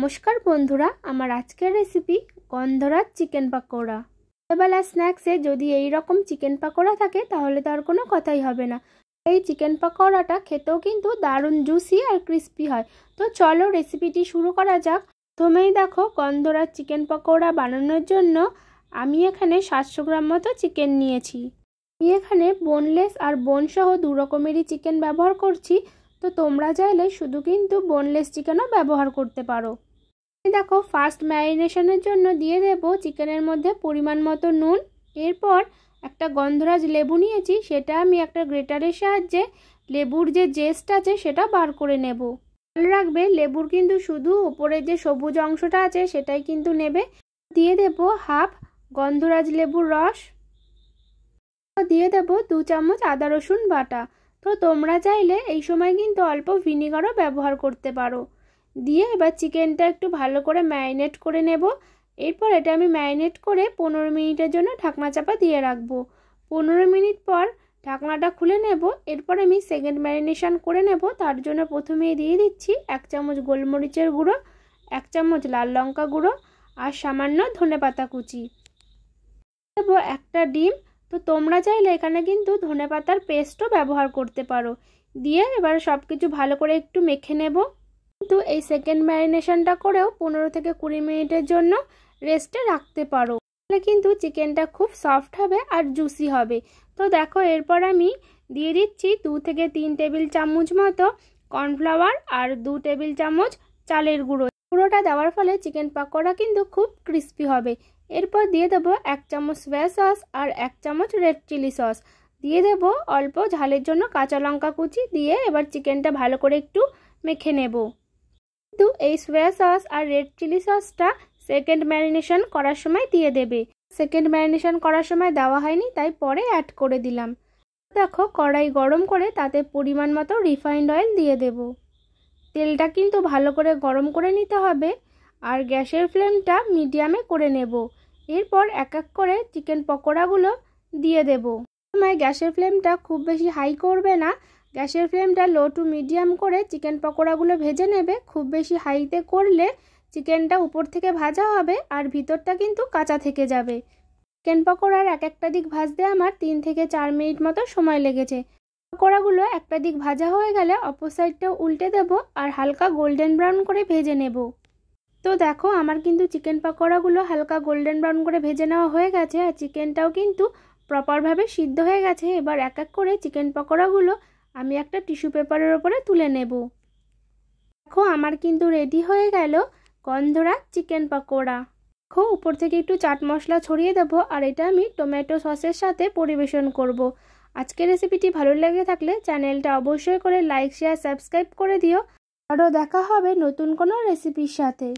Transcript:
নমস্কার বন্ধুরা, আমার আজকের রেসিপি গন্ধরাজ চিকেন পাকোড়া। সকালবেলা স্ন্যাক্সে যদি এই রকম চিকেন পাকোড়া থাকে তাহলে তো আর কোনো কথাই হবে না। এই চিকেন পাকোড়াটা খেতেও কিন্তু দারুণ জুসি আর ক্রিস্পি হয়। তো চলো রেসিপিটি শুরু করা যাক। প্রথমেই দেখো, গন্ধরাজ চিকেন পাকোড়া বানানোর জন্য আমি এখানে 700 গ্রাম মতো চিকেন নিয়েছি। আমি এখানে বোনলেস আর বোনসহ দু রকমেরই চিকেন ব্যবহার করছি। তো তোমরা চাইলে শুধু কিন্তু বোনলেস চিকেনও ব্যবহার করতে পারো। দেখো, ফার্স্ট ম্যারিনেশনের জন্য দিয়ে দেব চিকেনের মধ্যে পরিমাণ মতো নুন। এরপর একটা গন্ধরাজ লেবু নিয়েছি, সেটা আমি একটা গ্রেটারের সাহায্যে লেবুর যে জেস্ট আছে সেটা বার করে নেব। মনে রাখবে, লেবুর কিন্তু শুধু উপরের যে সবুজ অংশটা আছে সেটাই কিন্তু নেবে। দিয়ে দেব হাফ গন্ধরাজ লেবুর রস, দিয়ে দেব 2 চামচ আদা রসুন বাটা। তো তোমরা চাইলে এই সময় কিন্তু অল্প ভিনিগারও ব্যবহার করতে পারো। দিয়ে এবার চিকেনটা একটু ভালো করে ম্যারিনেট করে নেব। এরপর এটা আমি ম্যারিনেট করে 15 মিনিটের জন্য ঢাকনা চাপা দিয়ে রাখবো। 15 মিনিট পর ঢাকনাটা খুলে নেব। এরপর আমি সেকেন্ড ম্যারিনেশন করে নেব। তার জন্য প্রথমেই দিয়ে দিচ্ছি 1 চামচ গোলমরিচের গুঁড়ো, 1 চামচ লাল লঙ্কা গুঁড়ো আর সামান্য ধনেপাতা কুচি। দেব একটা ডিম। তো তোমরা চাইলে এখানে কিন্তু ধনেপাতার পেস্টও ব্যবহার করতে পারো। দিয়ে এবার সব কিছু ভালো করে একটু মেখে নেব। কিন্তু এই সেকেন্ড ম্যারিনেশনটা করেও 15 থেকে 20 মিনিটের জন্য রেস্টে রাখতে পারো। তাহলে কিন্তু চিকেনটা খুব সফট হবে আর জুসি হবে। তো দেখো, এরপর আমি দিয়ে দিচ্ছি 2 থেকে 3 টেবিল চামচ মতো কর্নফ্লাওয়ার আর 2 টেবিল চামচ চালের গুঁড়ো। গুঁড়োটা দেওয়ার ফলে চিকেন পাকোড়া কিন্তু খুব ক্রিস্পি হবে। এরপর দিয়ে দেবো 1 চামচ সোয়া সস আর 1 চামচ রেড চিলি সস। দিয়ে দেবো অল্প ঝালের জন্য কাঁচা লঙ্কা কুচি। দিয়ে এবার চিকেনটা ভালো করে একটু মেখে নেব। কিন্তু এই সোয়া সস আর রেড চিলি সসটা সেকেন্ড ম্যারিনেশন করার সময় দিয়ে দেবে। সেকেন্ড ম্যারিনেশন করার সময় দেওয়া হয়নি, তাই পরে অ্যাড করে দিলাম। দেখো, কড়াই গরম করে তাতে পরিমাণ মতো রিফাইন্ড অয়েল দিয়ে দেব। তেলটা কিন্তু ভালো করে গরম করে নিতে হবে আর গ্যাসের ফ্লেমটা মিডিয়ামে করে নেব। এরপর এক এক করে চিকেন পকোড়াগুলো দিয়ে দেব। সময় গ্যাসের ফ্লেমটা খুব বেশি হাই করবে না, গ্যাসের ফ্লেমটা লো টু মিডিয়াম করে চিকেন পকোড়াগুলো ভেজে নেবে। খুব বেশি হাইতে করলে চিকেনটা উপর থেকে ভাজা হবে আর ভিতরটা কিন্তু কাঁচা থেকে যাবে। চিকেন পকোড়ার এক একটা দিক ভাজতে আমার 3 থেকে 4 মিনিট মতো সময় লেগেছে। পকোড়াগুলো একটা দিক ভাজা হয়ে গেলে অপর সাইডটাও উল্টে দেব আর হালকা গোল্ডেন ব্রাউন করে ভেজে নেব। তো দেখো, আমার কিন্তু চিকেন পকোড়াগুলো হালকা গোল্ডেন ব্রাউন করে ভেজে নেওয়া হয়ে গেছে আর চিকেনটাও কিন্তু প্রপারভাবে সিদ্ধ হয়ে গেছে। এবার এক এক করে চিকেন পকোড়াগুলো আমি একটা টিস্যু পেপারের ওপরে তুলে নেব। দেখো, আমার কিন্তু রেডি হয়ে গেল গন্ধরাজ চিকেন পকোড়া। দেখো, উপর থেকে একটু চাট মশলা ছড়িয়ে দেবো আর এটা আমি টমেটো সসের সাথে পরিবেশন করব। আজকের রেসিপিটি ভালো লেগে থাকলে চ্যানেলটা অবশ্যই করে লাইক শেয়ার সাবস্ক্রাইব করে দিও। আরও দেখা হবে নতুন কোনো রেসিপির সাথে।